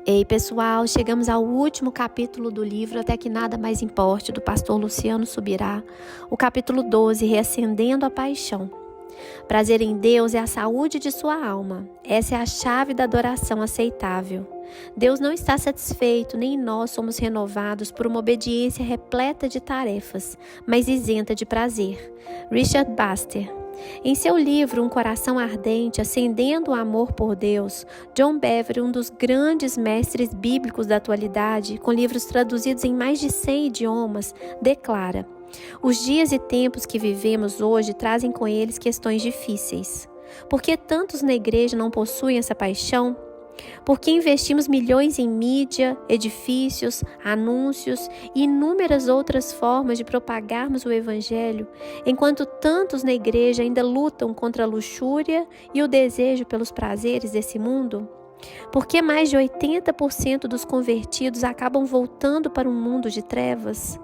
Ei, pessoal, chegamos ao último capítulo do livro Até que Nada Mais Importe, do pastor Luciano Subirá, o capítulo 12, Reacendendo a Paixão. Prazer em Deus é a saúde de sua alma. Essa é a chave da adoração aceitável. Deus não está satisfeito, nem nós somos renovados por uma obediência repleta de tarefas, mas isenta de prazer. Richard Baxter. Em seu livro Um Coração Ardente, Acendendo o Amor por Deus, John Bevere, um dos grandes mestres bíblicos da atualidade, com livros traduzidos em mais de 100 idiomas, declara: os dias e tempos que vivemos hoje trazem com eles questões difíceis. Por que tantos na igreja não possuem essa paixão? Por que investimos milhões em mídia, edifícios, anúncios e inúmeras outras formas de propagarmos o Evangelho, enquanto tantos na igreja ainda lutam contra a luxúria e o desejo pelos prazeres desse mundo? Por que mais de 80% dos convertidos acabam voltando para um mundo de trevas?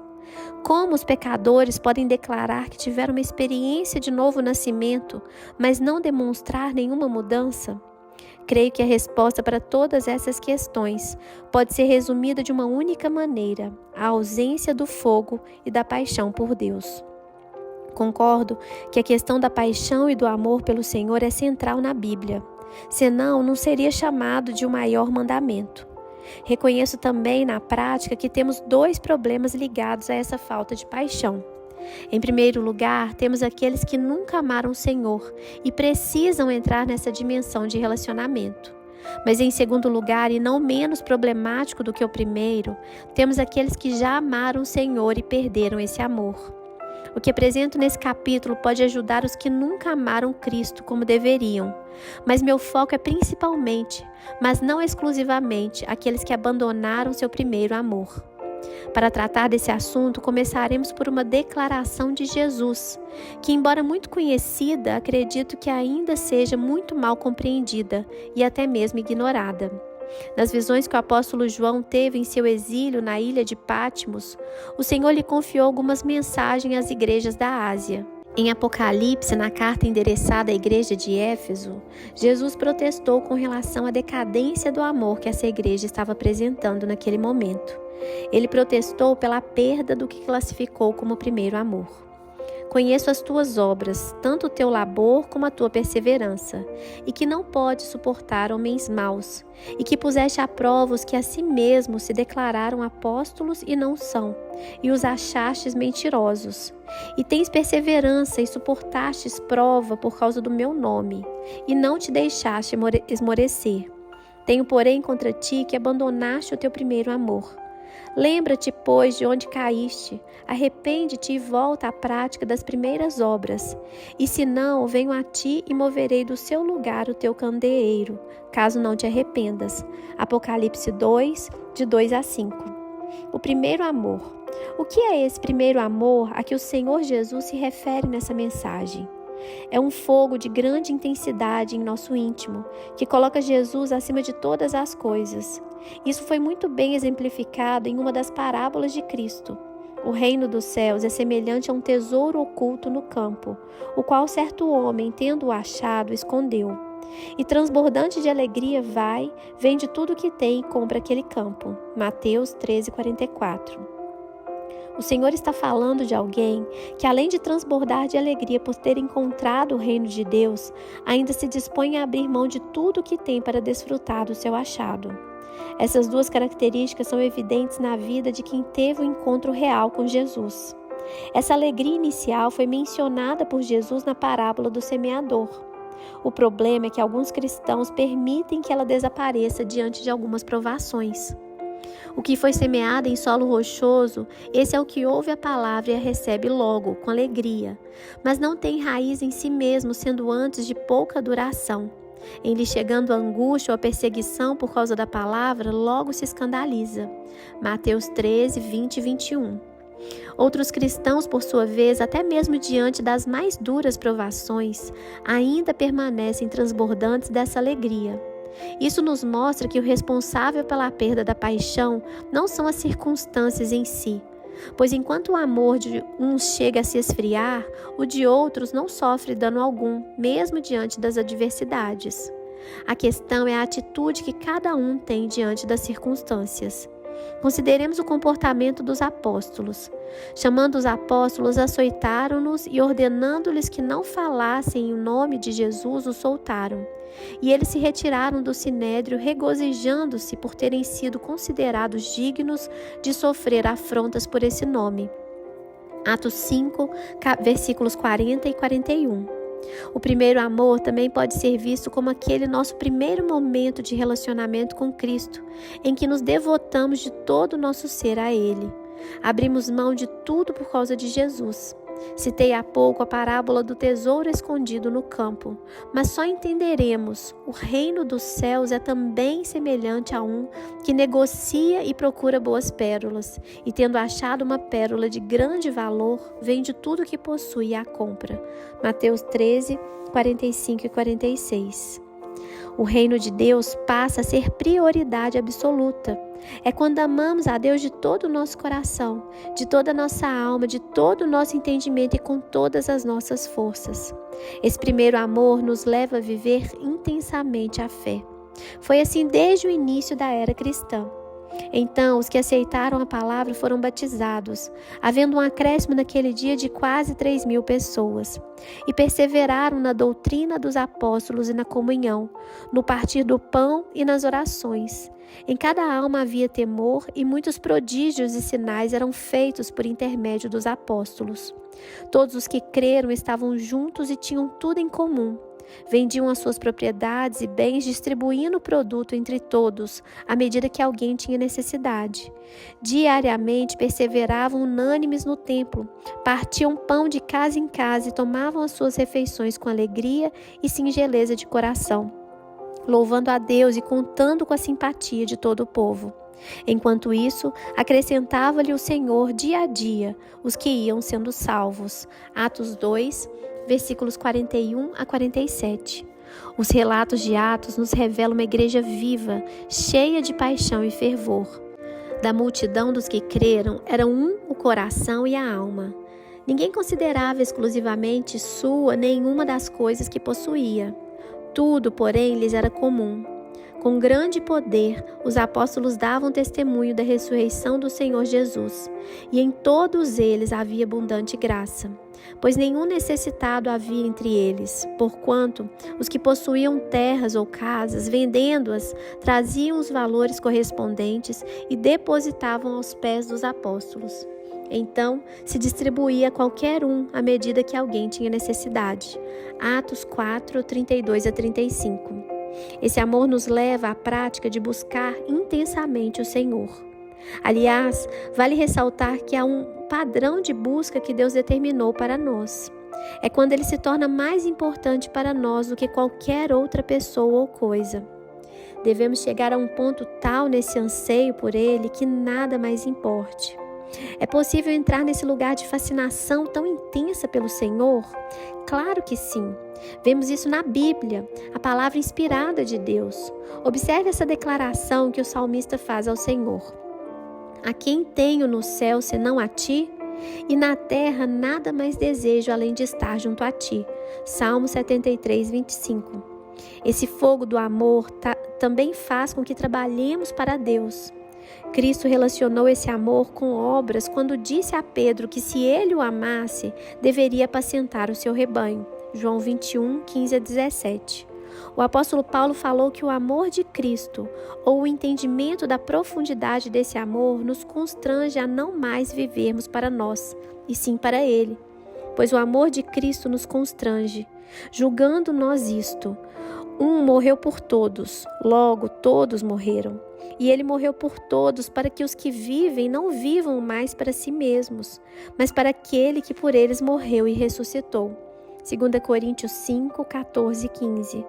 Como os pecadores podem declarar que tiveram uma experiência de novo nascimento, mas não demonstrar nenhuma mudança? Creio que a resposta para todas essas questões pode ser resumida de uma única maneira: a ausência do fogo e da paixão por Deus. Concordo que a questão da paixão e do amor pelo Senhor é central na Bíblia, senão não seria chamado de o maior mandamento. Reconheço também na prática que temos dois problemas ligados a essa falta de paixão. Em primeiro lugar, temos aqueles que nunca amaram o Senhor e precisam entrar nessa dimensão de relacionamento. Mas em segundo lugar, e não menos problemático do que o primeiro, temos aqueles que já amaram o Senhor e perderam esse amor. O que apresento nesse capítulo pode ajudar os que nunca amaram Cristo como deveriam, mas meu foco é principalmente, mas não exclusivamente, aqueles que abandonaram seu primeiro amor. Para tratar desse assunto, começaremos por uma declaração de Jesus, que, embora muito conhecida, acredito que ainda seja muito mal compreendida e até mesmo ignorada. Nas visões que o apóstolo João teve em seu exílio na ilha de Patmos, o Senhor lhe confiou algumas mensagens às igrejas da Ásia. Em Apocalipse, na carta endereçada à igreja de Éfeso, Jesus protestou com relação à decadência do amor que essa igreja estava apresentando naquele momento. Ele protestou pela perda do que classificou como o primeiro amor. Conheço as tuas obras, tanto o teu labor como a tua perseverança, e que não podes suportar homens maus, e que puseste à prova os que a si mesmos se declararam apóstolos e não são, e os achastes mentirosos. E tens perseverança e suportastes prova por causa do meu nome, e não te deixaste esmorecer. Tenho, porém, contra ti que abandonaste o teu primeiro amor. Lembra-te, pois, de onde caíste, arrepende-te e volta à prática das primeiras obras. E se não, venho a ti e moverei do seu lugar o teu candeeiro, caso não te arrependas. Apocalipse 2, de 2 a 5. O primeiro amor. O que é esse primeiro amor a que o Senhor Jesus se refere nessa mensagem? É um fogo de grande intensidade em nosso íntimo, que coloca Jesus acima de todas as coisas. Isso foi muito bem exemplificado em uma das parábolas de Cristo. O reino dos céus é semelhante a um tesouro oculto no campo, o qual certo homem, tendo-o achado, escondeu. E transbordante de alegria vai, vende tudo o que tem e compra aquele campo. Mateus 13:44. O Senhor está falando de alguém que, além de transbordar de alegria por ter encontrado o reino de Deus, ainda se dispõe a abrir mão de tudo o que tem para desfrutar do seu achado. Essas duas características são evidentes na vida de quem teve o encontro real com Jesus. Essa alegria inicial foi mencionada por Jesus na parábola do semeador. O problema é que alguns cristãos permitem que ela desapareça diante de algumas provações. O que foi semeado em solo rochoso, esse é o que ouve a palavra e a recebe logo, com alegria, mas não tem raiz em si mesmo, sendo antes de pouca duração. Em lhe chegando a angústia ou a perseguição por causa da palavra, logo se escandaliza. Mateus 13, 20 e 21. Outros cristãos, por sua vez, até mesmo diante das mais duras provações, ainda permanecem transbordantes dessa alegria. Isso nos mostra que o responsável pela perda da paixão não são as circunstâncias em si, pois enquanto o amor de uns chega a se esfriar, o de outros não sofre dano algum, mesmo diante das adversidades. A questão é a atitude que cada um tem diante das circunstâncias. Consideremos o comportamento dos apóstolos. Chamando os apóstolos, açoitaram-nos e, ordenando-lhes que não falassem em nome de Jesus, os soltaram. E eles se retiraram do sinédrio, regozijando-se por terem sido considerados dignos de sofrer afrontas por esse nome. Atos 5, versículos 40 e 41. O primeiro amor também pode ser visto como aquele nosso primeiro momento de relacionamento com Cristo, em que nos devotamos de todo o nosso ser a Ele. Abrimos mão de tudo por causa de Jesus. Citei há pouco a parábola do tesouro escondido no campo, mas só entenderemos o reino dos céus é também semelhante a um que negocia e procura boas pérolas, e tendo achado uma pérola de grande valor, vende tudo o que possui e a compra. Mateus 13, 45 e 46. O reino de Deus passa a ser prioridade absoluta. É quando amamos a Deus de todo o nosso coração, de toda a nossa alma, de todo o nosso entendimento e com todas as nossas forças. Esse primeiro amor nos leva a viver intensamente a fé. Foi assim desde o início da era cristã. Então, os que aceitaram a palavra foram batizados, havendo um acréscimo naquele dia de quase 3.000 pessoas, e perseveraram na doutrina dos apóstolos e na comunhão, no partir do pão e nas orações. Em cada alma havia temor, e muitos prodígios e sinais eram feitos por intermédio dos apóstolos. Todos os que creram estavam juntos e tinham tudo em comum. Vendiam as suas propriedades e bens, distribuindo o produto entre todos, à medida que alguém tinha necessidade. Diariamente perseveravam unânimes no templo, partiam pão de casa em casa e tomavam as suas refeições com alegria e singeleza de coração, louvando a Deus e contando com a simpatia de todo o povo. Enquanto isso, acrescentava-lhe o Senhor dia a dia os que iam sendo salvos. Atos 2, versículos 41 a 47. Os relatos de Atos nos revelam uma igreja viva, cheia de paixão e fervor. Da multidão dos que creram, eram um o coração e a alma. Ninguém considerava exclusivamente sua nenhuma das coisas que possuía. Tudo, porém, lhes era comum. Com grande poder, os apóstolos davam testemunho da ressurreição do Senhor Jesus, e em todos eles havia abundante graça, pois nenhum necessitado havia entre eles, porquanto os que possuíam terras ou casas, vendendo-as, traziam os valores correspondentes e depositavam aos pés dos apóstolos. Então, se distribuía a qualquer um à medida que alguém tinha necessidade. Atos 4, 32 a 35. Esse amor nos leva à prática de buscar intensamente o Senhor. Aliás, vale ressaltar que há um padrão de busca que Deus determinou para nós. É quando Ele se torna mais importante para nós do que qualquer outra pessoa ou coisa. Devemos chegar a um ponto tal nesse anseio por Ele que nada mais importe. É possível entrar nesse lugar de fascinação tão intensa pelo Senhor? Claro que sim. Vemos isso na Bíblia, a palavra inspirada de Deus. Observe essa declaração que o salmista faz ao Senhor. A quem tenho no céu senão a ti? E na terra nada mais desejo além de estar junto a ti. Salmo 73, 25. Esse fogo do amor também faz com que trabalhemos para Deus. Cristo relacionou esse amor com obras quando disse a Pedro que se ele o amasse, deveria apacentar o seu rebanho. João 21, 15 a 17. O apóstolo Paulo falou que o amor de Cristo, ou o entendimento da profundidade desse amor, nos constrange a não mais vivermos para nós, e sim para Ele. Pois o amor de Cristo nos constrange, julgando nós isto. Um morreu por todos, logo todos morreram. E Ele morreu por todos para que os que vivem não vivam mais para si mesmos, mas para aquele que por eles morreu e ressuscitou. 2 Coríntios 5, 14 e 15.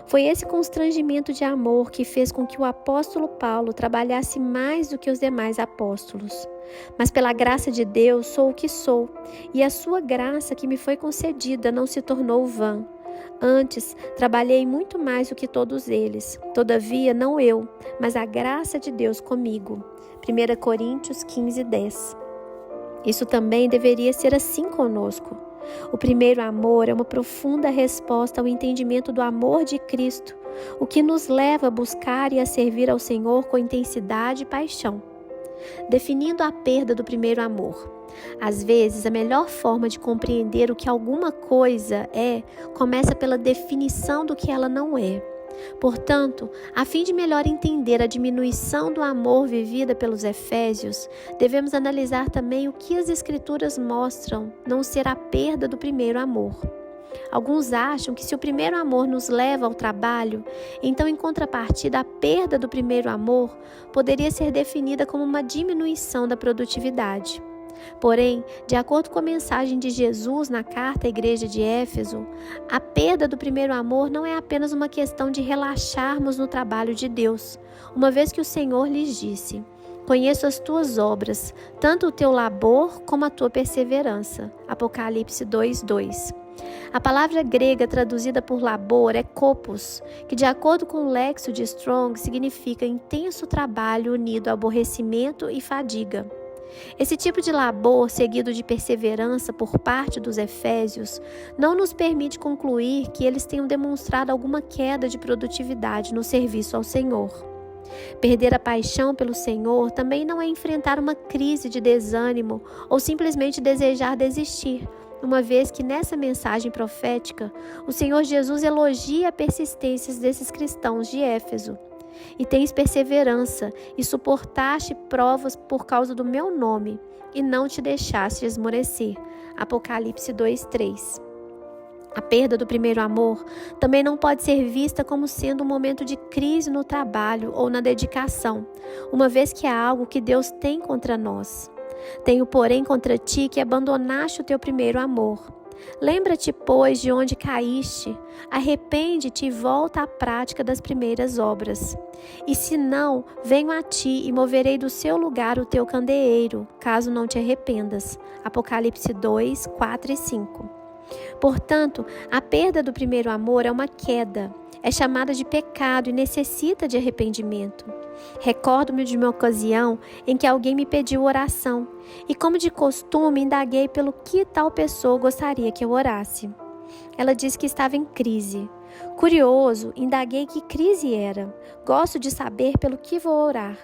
Foi esse constrangimento de amor que fez com que o apóstolo Paulo trabalhasse mais do que os demais apóstolos. Mas pela graça de Deus sou o que sou, e a sua graça que me foi concedida não se tornou vã. Antes, trabalhei muito mais do que todos eles. Todavia, não eu, mas a graça de Deus comigo. 1 Coríntios 15, 10. Isso também deveria ser assim conosco. O primeiro amor é uma profunda resposta ao entendimento do amor de Cristo, o que nos leva a buscar e a servir ao Senhor com intensidade e paixão. Definindo a perda do primeiro amor. Às vezes, a melhor forma de compreender o que alguma coisa é, começa pela definição do que ela não é. Portanto, a fim de melhor entender a diminuição do amor vivida pelos Efésios, devemos analisar também o que as Escrituras mostram não ser a perda do primeiro amor. Alguns acham que se o primeiro amor nos leva ao trabalho, então em contrapartida a perda do primeiro amor poderia ser definida como uma diminuição da produtividade. Porém, de acordo com a mensagem de Jesus na carta à igreja de Éfeso, a perda do primeiro amor não é apenas uma questão de relaxarmos no trabalho de Deus, uma vez que o Senhor lhes disse: "Conheço as tuas obras, tanto o teu labor como a tua perseverança." Apocalipse 2:2. A palavra grega traduzida por labor é kopos, que de acordo com o Léxico de Strong significa intenso trabalho unido a aborrecimento e fadiga. Esse tipo de labor, seguido de perseverança por parte dos Efésios, não nos permite concluir que eles tenham demonstrado alguma queda de produtividade no serviço ao Senhor. Perder a paixão pelo Senhor também não é enfrentar uma crise de desânimo ou simplesmente desejar desistir, uma vez que nessa mensagem profética, o Senhor Jesus elogia a persistência desses cristãos de Éfeso. "E tens perseverança, e suportaste provas por causa do meu nome, e não te deixaste esmorecer." Apocalipse 2:3. A perda do primeiro amor também não pode ser vista como sendo um momento de crise no trabalho ou na dedicação, uma vez que é algo que Deus tem contra nós. "Tenho, porém, contra ti que abandonaste o teu primeiro amor. Lembra-te, pois, de onde caíste, arrepende-te e volta à prática das primeiras obras. E se não, venho a ti e moverei do seu lugar o teu candeeiro, caso não te arrependas." Apocalipse 2:4 e 5. Portanto, a perda do primeiro amor é uma queda, é chamada de pecado e necessita de arrependimento. Recordo-me de uma ocasião em que alguém me pediu oração e, como de costume, indaguei pelo que tal pessoa gostaria que eu orasse. Ela disse que estava em crise. Curioso, indaguei que crise era. "Gosto de saber pelo que vou orar."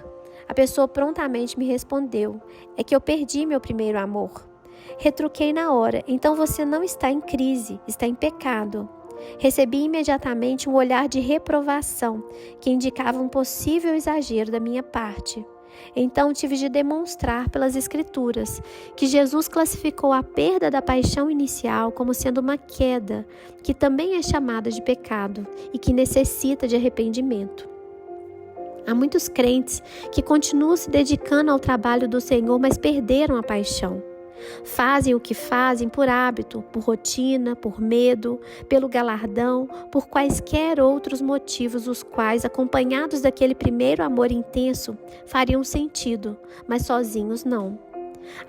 A pessoa prontamente me respondeu: "É que eu perdi meu primeiro amor." Retruquei na hora: "Então você não está em crise, está em pecado." Recebi imediatamente um olhar de reprovação, que indicava um possível exagero da minha parte. Então tive de demonstrar pelas Escrituras que Jesus classificou a perda da paixão inicial como sendo uma queda, que também é chamada de pecado e que necessita de arrependimento. Há muitos crentes que continuam se dedicando ao trabalho do Senhor, mas perderam a paixão. Fazem o que fazem por hábito, por rotina, por medo, pelo galardão, por quaisquer outros motivos, os quais, acompanhados daquele primeiro amor intenso, fariam sentido, mas sozinhos não.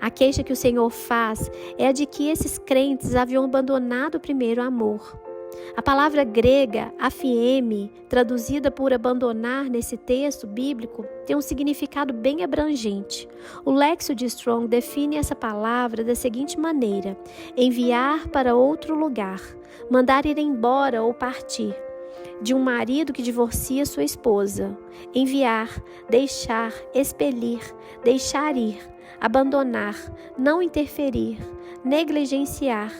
A queixa que o Senhor faz é a de que esses crentes haviam abandonado o primeiro amor. A palavra grega, aphiemi, traduzida por abandonar nesse texto bíblico, tem um significado bem abrangente. O Léxico de Strong define essa palavra da seguinte maneira: enviar para outro lugar, mandar ir embora ou partir. De um marido que divorcia sua esposa. Enviar, deixar, expelir, deixar ir, abandonar, não interferir, negligenciar,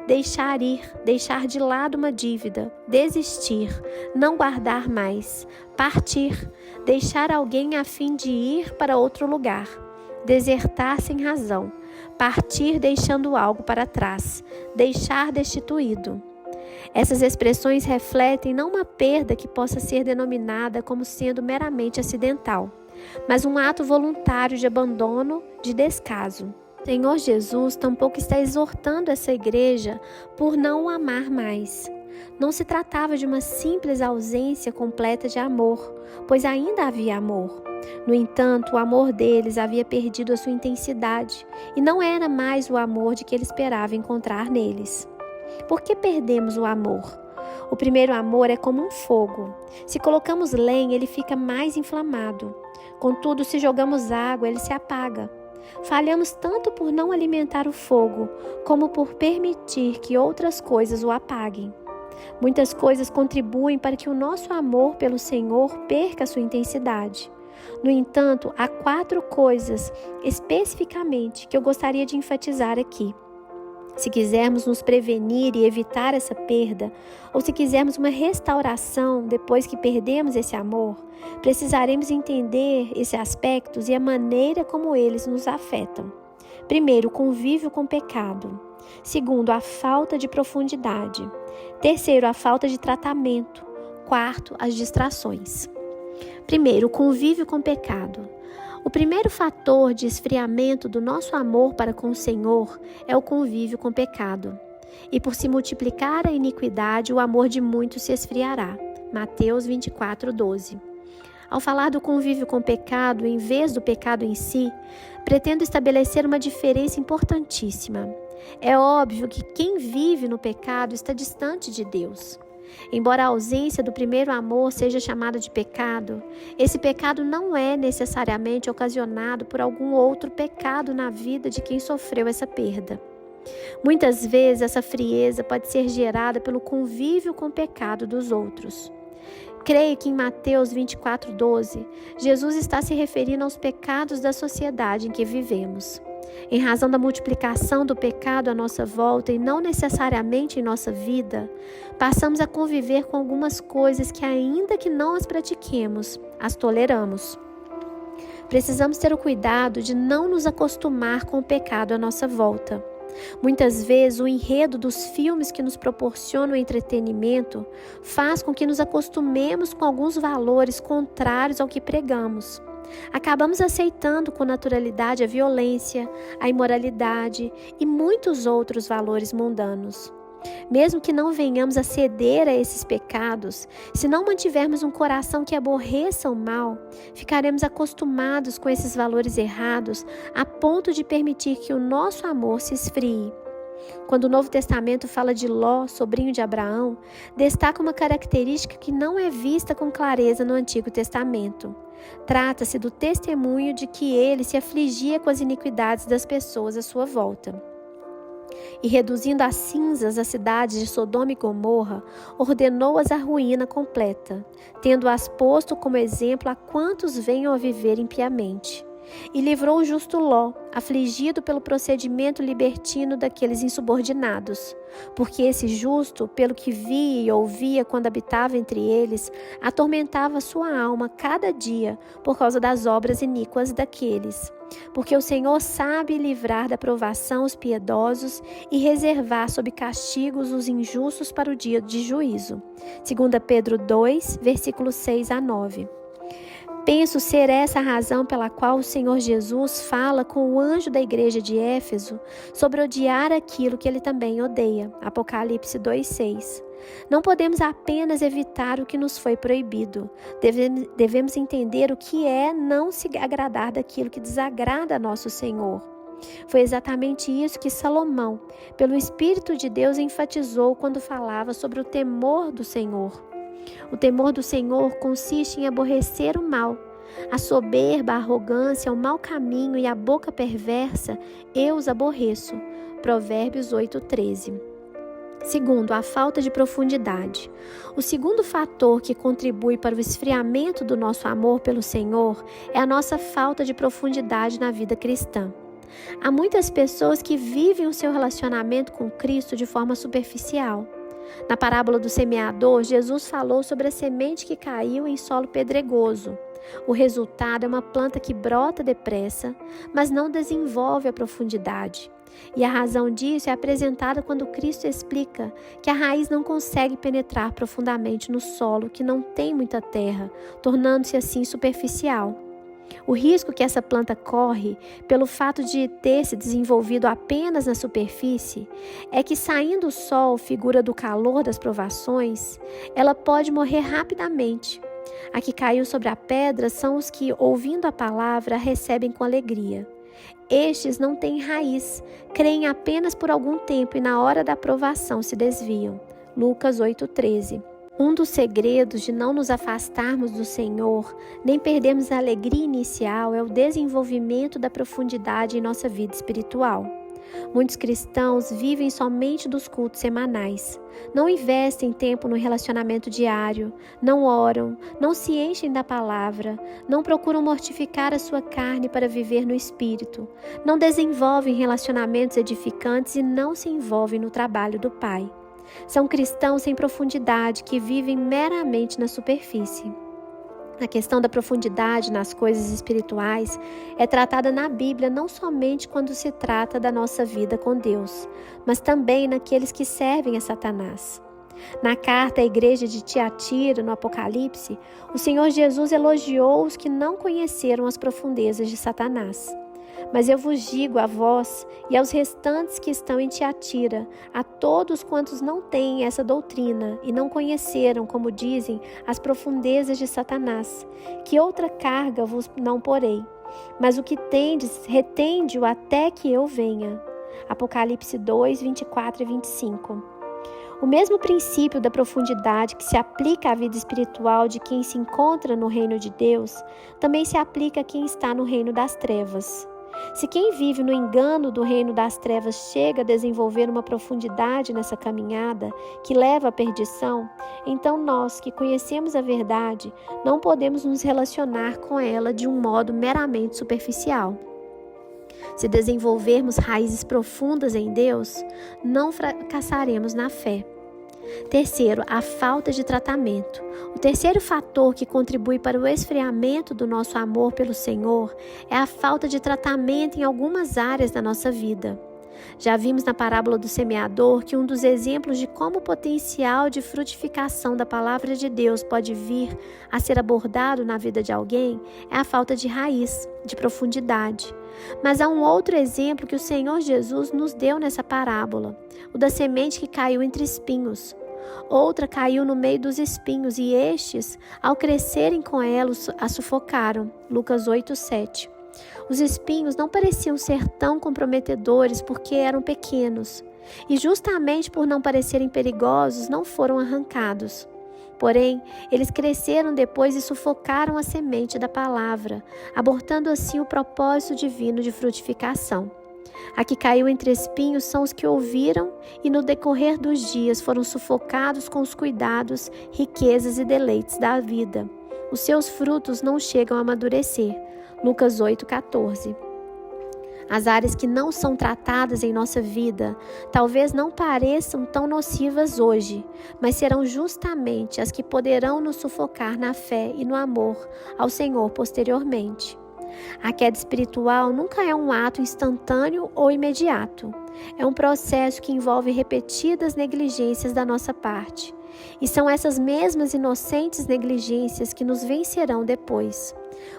deixar ir, deixar de lado uma dívida, desistir, não guardar mais, partir, deixar alguém a fim de ir para outro lugar, desertar sem razão, partir deixando algo para trás, deixar destituído. Essas expressões refletem não uma perda que possa ser denominada como sendo meramente acidental, mas um ato voluntário de abandono, de descaso. O Senhor Jesus tampouco está exortando essa igreja por não o amar mais. Não se tratava de uma simples ausência completa de amor, pois ainda havia amor. No entanto, o amor deles havia perdido a sua intensidade e não era mais o amor de que ele esperava encontrar neles. Por que perdemos o amor? O primeiro amor é como um fogo. Se colocamos lenha, ele fica mais inflamado. Contudo, se jogamos água, ele se apaga. Falhamos tanto por não alimentar o fogo, como por permitir que outras coisas o apaguem. Muitas coisas contribuem para que o nosso amor pelo Senhor perca sua intensidade. No entanto, há 4 coisas especificamente que eu gostaria de enfatizar aqui. Se quisermos nos prevenir e evitar essa perda, ou se quisermos uma restauração depois que perdemos esse amor, precisaremos entender esses aspectos e a maneira como eles nos afetam. Primeiro, o convívio com o pecado. Segundo, a falta de profundidade. Terceiro, a falta de tratamento. Quarto, as distrações. Primeiro, o convívio com o pecado. O primeiro fator de esfriamento do nosso amor para com o Senhor é o convívio com o pecado. E por se multiplicar a iniquidade, o amor de muitos se esfriará. Mateus 24:12. Ao falar do convívio com o pecado, em vez do pecado em si, pretendo estabelecer uma diferença importantíssima. É óbvio que quem vive no pecado está distante de Deus. Embora a ausência do primeiro amor seja chamada de pecado, esse pecado não é necessariamente ocasionado por algum outro pecado na vida de quem sofreu essa perda. Muitas vezes essa frieza pode ser gerada pelo convívio com o pecado dos outros. Creio que em Mateus 24:12, Jesus está se referindo aos pecados da sociedade em que vivemos. Em razão da multiplicação do pecado à nossa volta e não necessariamente em nossa vida, passamos a conviver com algumas coisas que, ainda que não as pratiquemos, as toleramos. Precisamos ter o cuidado de não nos acostumar com o pecado à nossa volta. Muitas vezes, o enredo dos filmes que nos proporcionam entretenimento faz com que nos acostumemos com alguns valores contrários ao que pregamos. Acabamos aceitando com naturalidade a violência, a imoralidade e muitos outros valores mundanos. Mesmo que não venhamos a ceder a esses pecados, se não mantivermos um coração que aborreça o mal, ficaremos acostumados com esses valores errados a ponto de permitir que o nosso amor se esfrie. Quando o Novo Testamento fala de Ló, sobrinho de Abraão, destaca uma característica que não é vista com clareza no Antigo Testamento. Trata-se do testemunho de que ele se afligia com as iniquidades das pessoas à sua volta. E reduzindo a cinzas as cidades de Sodoma e Gomorra, ordenou-as à ruína completa, tendo-as posto como exemplo a quantos venham a viver impiamente. E livrou o justo Ló, afligido pelo procedimento libertino daqueles insubordinados, porque esse justo, pelo que via e ouvia quando habitava entre eles, atormentava sua alma cada dia por causa das obras iníquas daqueles. Porque o Senhor sabe livrar da provação os piedosos e reservar sob castigos os injustos para o dia de juízo. 2 Pedro 2, versículos 6-9. Penso ser essa a razão pela qual o Senhor Jesus fala com o anjo da igreja de Éfeso sobre odiar aquilo que ele também odeia. Apocalipse 2:6. Não podemos apenas evitar o que nos foi proibido. Devemos entender o que é não se agradar daquilo que desagrada a nosso Senhor. Foi exatamente isso que Salomão, pelo Espírito de Deus, enfatizou quando falava sobre o temor do Senhor. O temor do Senhor consiste em aborrecer o mal. A soberba, a arrogância, o mau caminho e a boca perversa, eu os aborreço. Provérbios 8:13. Segundo, a falta de profundidade. O segundo fator que contribui para o esfriamento do nosso amor pelo Senhor é a nossa falta de profundidade na vida cristã. Há muitas pessoas que vivem o seu relacionamento com Cristo de forma superficial. Na parábola do semeador, Jesus falou sobre a semente que caiu em solo pedregoso. O resultado é uma planta que brota depressa, mas não desenvolve a profundidade. E a razão disso é apresentada quando Cristo explica que a raiz não consegue penetrar profundamente no solo que não tem muita terra, tornando-se assim superficial. O risco que essa planta corre, pelo fato de ter se desenvolvido apenas na superfície, é que, saindo o sol, figura do calor das provações, ela pode morrer rapidamente. A que caiu sobre a pedra são os que, ouvindo a palavra, a recebem com alegria. Estes não têm raiz, creem apenas por algum tempo e na hora da provação se desviam. Lucas 8:13. Um dos segredos de não nos afastarmos do Senhor, nem perdermos a alegria inicial, é o desenvolvimento da profundidade em nossa vida espiritual. Muitos cristãos vivem somente dos cultos semanais. Não investem tempo no relacionamento diário, não oram, não se enchem da palavra, não procuram mortificar a sua carne para viver no Espírito, não desenvolvem relacionamentos edificantes e não se envolvem no trabalho do Pai. São cristãos sem profundidade que vivem meramente na superfície. A questão da profundidade nas coisas espirituais é tratada na Bíblia não somente quando se trata da nossa vida com Deus, mas também naqueles que servem a Satanás. Na carta à igreja de Tiatira, no Apocalipse, o Senhor Jesus elogiou os que não conheceram as profundezas de Satanás. Mas eu vos digo a vós e aos restantes que estão em Tiatira, a todos quantos não têm essa doutrina e não conheceram, como dizem, as profundezas de Satanás, que outra carga vos não porei, mas o que tendes, retende-o até que eu venha. Apocalipse 2, 24 e 25. O mesmo princípio da profundidade que se aplica à vida espiritual de quem se encontra no reino de Deus, também se aplica a quem está no reino das trevas. Se quem vive no engano do reino das trevas chega a desenvolver uma profundidade nessa caminhada que leva à perdição, então nós que conhecemos a verdade não podemos nos relacionar com ela de um modo meramente superficial. Se desenvolvermos raízes profundas em Deus, não fracassaremos na fé. Terceiro, a falta de tratamento. O terceiro fator que contribui para o esfriamento do nosso amor pelo Senhor é a falta de tratamento em algumas áreas da nossa vida. Já vimos na parábola do semeador que um dos exemplos de como o potencial de frutificação da palavra de Deus pode vir a ser abordado na vida de alguém é a falta de raiz, de profundidade. Mas há um outro exemplo que o Senhor Jesus nos deu nessa parábola, o da semente que caiu entre espinhos. Outra caiu no meio dos espinhos e estes, ao crescerem com ela, a sufocaram. Lucas 8, 7. Os espinhos não pareciam ser tão comprometedores porque eram pequenos, e justamente por não parecerem perigosos, não foram arrancados. Porém, eles cresceram depois e sufocaram a semente da palavra, abortando assim o propósito divino de frutificação. A que caiu entre espinhos são os que ouviram e no decorrer dos dias foram sufocados com os cuidados, riquezas e deleites da vida. Os seus frutos não chegam a amadurecer. Lucas 8, 14. As áreas que não são tratadas em nossa vida talvez não pareçam tão nocivas hoje, mas serão justamente as que poderão nos sufocar na fé e no amor ao Senhor posteriormente. A queda espiritual nunca é um ato instantâneo ou imediato. É um processo que envolve repetidas negligências da nossa parte. E são essas mesmas inocentes negligências que nos vencerão depois.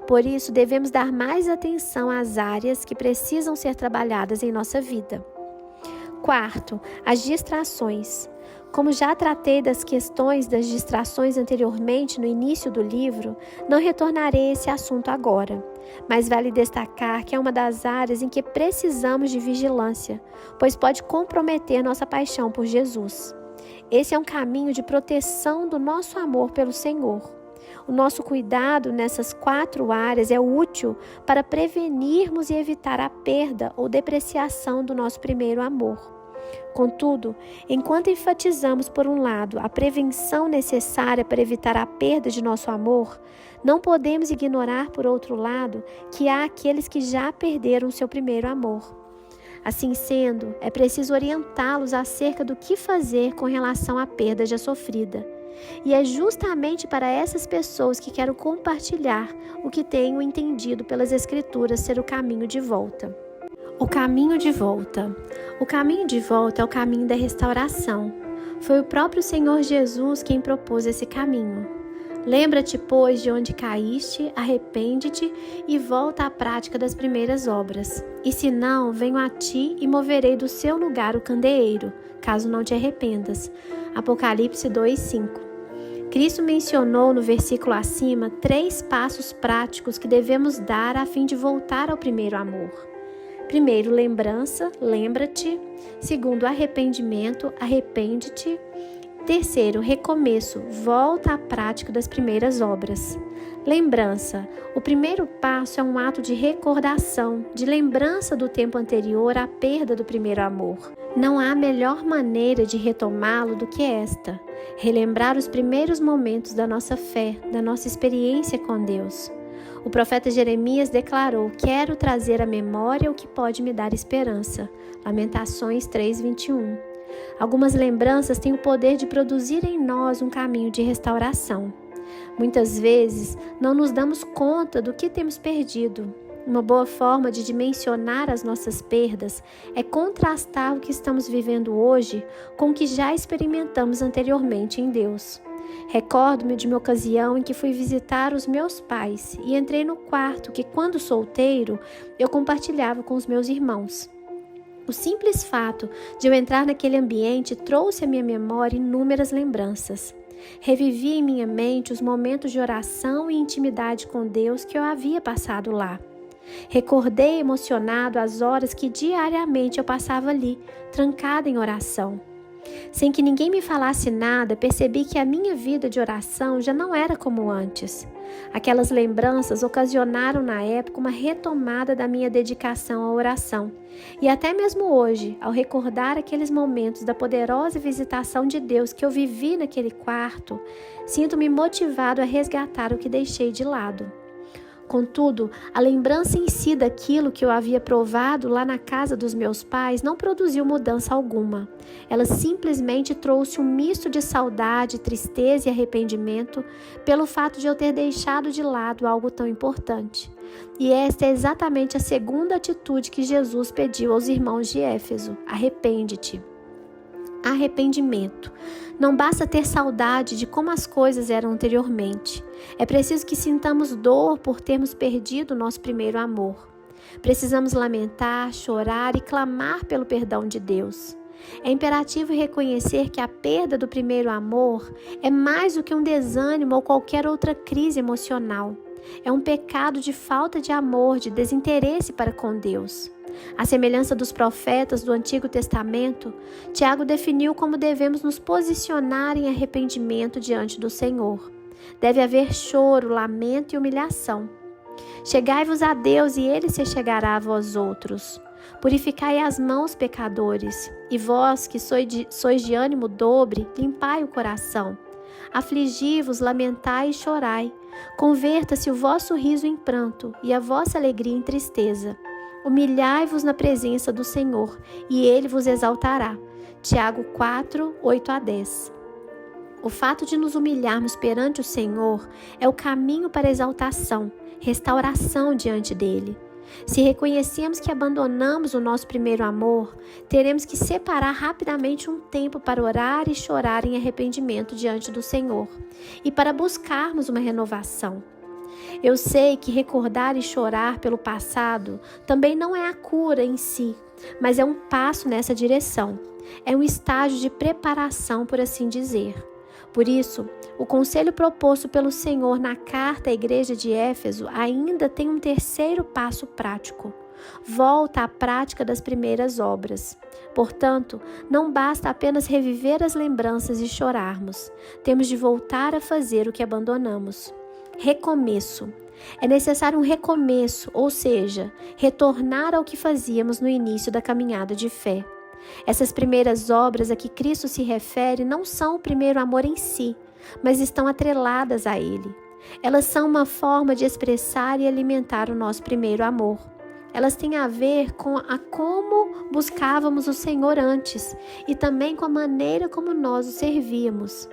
Por isso, devemos dar mais atenção às áreas que precisam ser trabalhadas em nossa vida. Quarto, as distrações. Como já tratei das questões das distrações anteriormente no início do livro, não retornarei a esse assunto agora, mas vale destacar que é uma das áreas em que precisamos de vigilância, pois pode comprometer nossa paixão por Jesus. Esse é um caminho de proteção do nosso amor pelo Senhor. O nosso cuidado nessas 4 áreas é útil para prevenirmos e evitar a perda ou depreciação do nosso primeiro amor. Contudo, enquanto enfatizamos, por um lado, a prevenção necessária para evitar a perda de nosso amor, não podemos ignorar, por outro lado, que há aqueles que já perderam seu primeiro amor. Assim sendo, é preciso orientá-los acerca do que fazer com relação à perda já sofrida. E é justamente para essas pessoas que quero compartilhar o que tenho entendido pelas Escrituras ser o caminho de volta. O caminho de volta. O caminho de volta é o caminho da restauração. Foi o próprio Senhor Jesus quem propôs esse caminho. Lembra-te, pois, de onde caíste, arrepende-te e volta à prática das primeiras obras. E se não, venho a ti e moverei do seu lugar o candeeiro, caso não te arrependas. Apocalipse 2, 5. Cristo mencionou no versículo acima 3 passos práticos que devemos dar a fim de voltar ao primeiro amor. Primeiro, lembrança, lembra-te. Segundo, arrependimento, arrepende-te. Terceiro, recomeço, volta à prática das primeiras obras. Lembrança. O primeiro passo é um ato de recordação, de lembrança do tempo anterior à perda do primeiro amor. Não há melhor maneira de retomá-lo do que esta: relembrar os primeiros momentos da nossa fé, da nossa experiência com Deus. O profeta Jeremias declarou: "Quero trazer à memória o que pode me dar esperança." Lamentações 3:21. Algumas lembranças têm o poder de produzir em nós um caminho de restauração. Muitas vezes não nos damos conta do que temos perdido. Uma boa forma de dimensionar as nossas perdas é contrastar o que estamos vivendo hoje com o que já experimentamos anteriormente em Deus. Recordo-me de uma ocasião em que fui visitar os meus pais e entrei no quarto que, quando solteiro, eu compartilhava com os meus irmãos. O simples fato de eu entrar naquele ambiente trouxe à minha memória inúmeras lembranças. Revivi em minha mente os momentos de oração e intimidade com Deus que eu havia passado lá. Recordei emocionado as horas que diariamente eu passava ali, trancada em oração. Sem que ninguém me falasse nada, percebi que a minha vida de oração já não era como antes. Aquelas lembranças ocasionaram na época uma retomada da minha dedicação à oração. E até mesmo hoje, ao recordar aqueles momentos da poderosa visitação de Deus que eu vivi naquele quarto, sinto-me motivado a resgatar o que deixei de lado. Contudo, a lembrança em si daquilo que eu havia provado lá na casa dos meus pais não produziu mudança alguma. Ela simplesmente trouxe um misto de saudade, tristeza e arrependimento pelo fato de eu ter deixado de lado algo tão importante. E esta é exatamente a segunda atitude que Jesus pediu aos irmãos de Éfeso: arrepende-te. Arrependimento. Não basta ter saudade de como as coisas eram anteriormente. É preciso que sintamos dor por termos perdido o nosso primeiro amor. Precisamos lamentar, chorar e clamar pelo perdão de Deus. É imperativo reconhecer que a perda do primeiro amor é mais do que um desânimo ou qualquer outra crise emocional. É um pecado de falta de amor, de desinteresse para com Deus. À semelhança dos profetas do Antigo Testamento, Tiago definiu como devemos nos posicionar em arrependimento diante do Senhor. Deve haver choro, lamento e humilhação. Chegai-vos a Deus e Ele se chegará a vós outros. Purificai as mãos, pecadores, e vós que sois de ânimo dobre, limpai o coração. Afligi-vos, lamentai e chorai. Converta-se o vosso riso em pranto e a vossa alegria em tristeza. Humilhai-vos na presença do Senhor, e Ele vos exaltará. Tiago 4, 8-10. O fato de nos humilharmos perante o Senhor é o caminho para a exaltação, restauração diante dEle. Se reconhecemos que abandonamos o nosso primeiro amor, teremos que separar rapidamente um tempo para orar e chorar em arrependimento diante do Senhor e para buscarmos uma renovação. Eu sei que recordar e chorar pelo passado também não é a cura em si, mas é um passo nessa direção. É um estágio de preparação, por assim dizer. Por isso, o conselho proposto pelo Senhor na carta à igreja de Éfeso ainda tem um terceiro passo prático. Volta à prática das primeiras obras. Portanto, não basta apenas reviver as lembranças e chorarmos. Temos de voltar a fazer o que abandonamos. Recomeço. É necessário um recomeço, ou seja, retornar ao que fazíamos no início da caminhada de fé. Essas primeiras obras a que Cristo se refere não são o primeiro amor em si, mas estão atreladas a ele. Elas são uma forma de expressar e alimentar o nosso primeiro amor. Elas têm a ver com como buscávamos o Senhor antes e também com a maneira como nós o servíamos.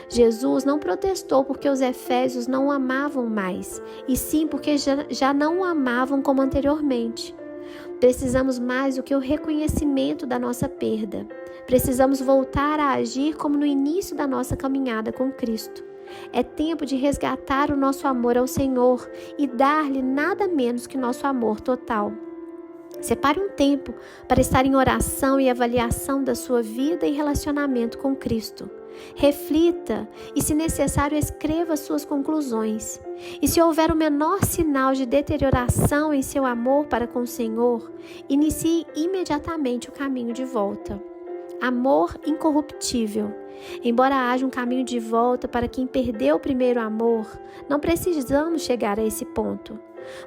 Jesus não protestou porque os efésios não o amavam mais, e sim porque já não o amavam como anteriormente. Precisamos mais do que o reconhecimento da nossa perda. Precisamos voltar a agir como no início da nossa caminhada com Cristo. É tempo de resgatar o nosso amor ao Senhor e dar-lhe nada menos que nosso amor total. Separe um tempo para estar em oração e avaliação da sua vida e relacionamento com Cristo. Reflita e, se necessário, escreva suas conclusões. E se houver o menor sinal de deterioração em seu amor para com o Senhor, inicie imediatamente o caminho de volta. amor incorruptível. Embora haja um caminho de volta para quem perdeu o primeiro amor, não precisamos chegar a esse ponto.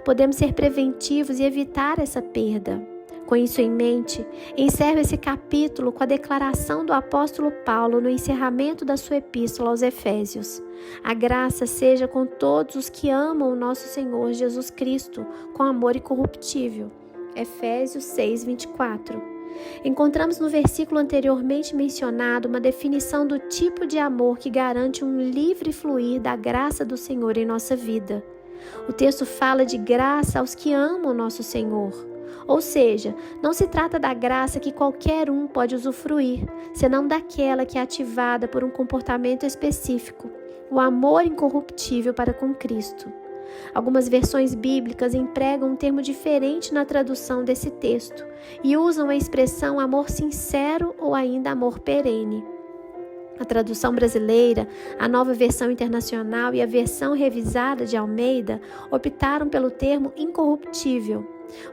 Podemos ser preventivos e evitar essa perda. Com isso em mente, encerro esse capítulo com a declaração do apóstolo Paulo no encerramento da sua epístola aos Efésios. A graça seja com todos os que amam o nosso Senhor Jesus Cristo com amor incorruptível. Efésios 6:24. Encontramos no versículo anteriormente mencionado uma definição do tipo de amor que garante um livre fluir da graça do Senhor em nossa vida. O texto fala de graça aos que amam o nosso Senhor. Ou seja, não se trata da graça que qualquer um pode usufruir, senão daquela que é ativada por um comportamento específico, o amor incorruptível para com Cristo. Algumas versões bíblicas empregam um termo diferente na tradução desse texto e usam a expressão amor sincero ou ainda amor perene. A tradução brasileira, a Nova Versão Internacional e a versão revisada de Almeida optaram pelo termo incorruptível.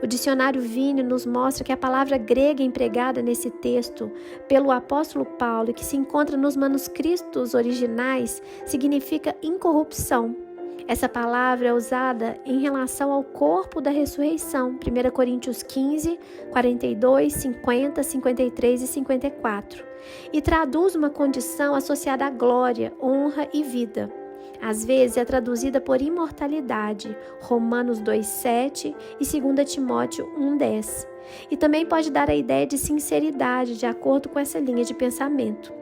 O dicionário Vine nos mostra que a palavra grega empregada nesse texto pelo apóstolo Paulo, que se encontra nos manuscritos originais, significa incorrupção. Essa palavra é usada em relação ao corpo da ressurreição, 1 Coríntios 15, 42, 50, 53 e 54, e traduz uma condição associada à glória, honra e vida. Às vezes é traduzida por imortalidade, Romanos 2,7 e 2 Timóteo 1,10. E também pode dar a ideia de sinceridade, de acordo com essa linha de pensamento.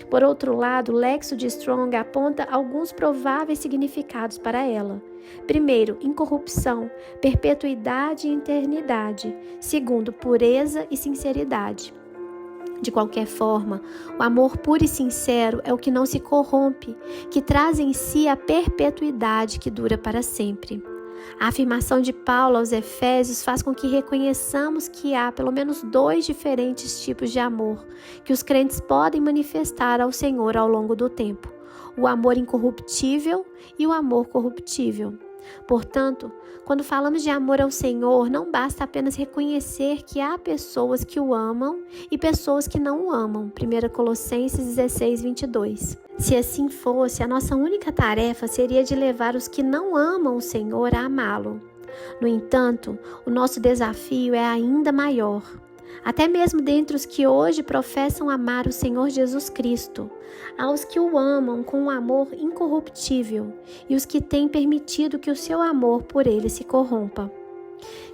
Por outro lado, o Lexo de Strong aponta alguns prováveis significados para ela. Primeiro, incorrupção, perpetuidade e eternidade. Segundo, pureza e sinceridade. De qualquer forma, o amor puro e sincero é o que não se corrompe, que traz em si a perpetuidade que dura para sempre. A afirmação de Paulo aos Efésios faz com que reconheçamos que há pelo menos 2 diferentes tipos de amor que os crentes podem manifestar ao Senhor ao longo do tempo: o amor incorruptível e o amor corruptível. Portanto, quando falamos de amor ao Senhor, não basta apenas reconhecer que há pessoas que o amam e pessoas que não o amam. 1 Colossenses 16:22. Se assim fosse, a nossa única tarefa seria de levar os que não amam o Senhor a amá-lo. No entanto, o nosso desafio é ainda maior. Até mesmo dentre os que hoje professam amar o Senhor Jesus Cristo, há os que o amam com um amor incorruptível e os que têm permitido que o seu amor por ele se corrompa.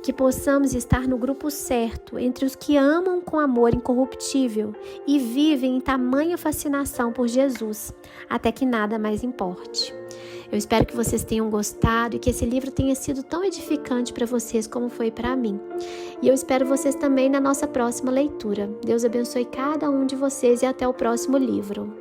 Que possamos estar no grupo certo entre os que amam com amor incorruptível e vivem em tamanha fascinação por Jesus, até que nada mais importe. Eu espero que vocês tenham gostado e que esse livro tenha sido tão edificante para vocês como foi para mim. E eu espero vocês também na nossa próxima leitura. Deus abençoe cada um de vocês e até o próximo livro.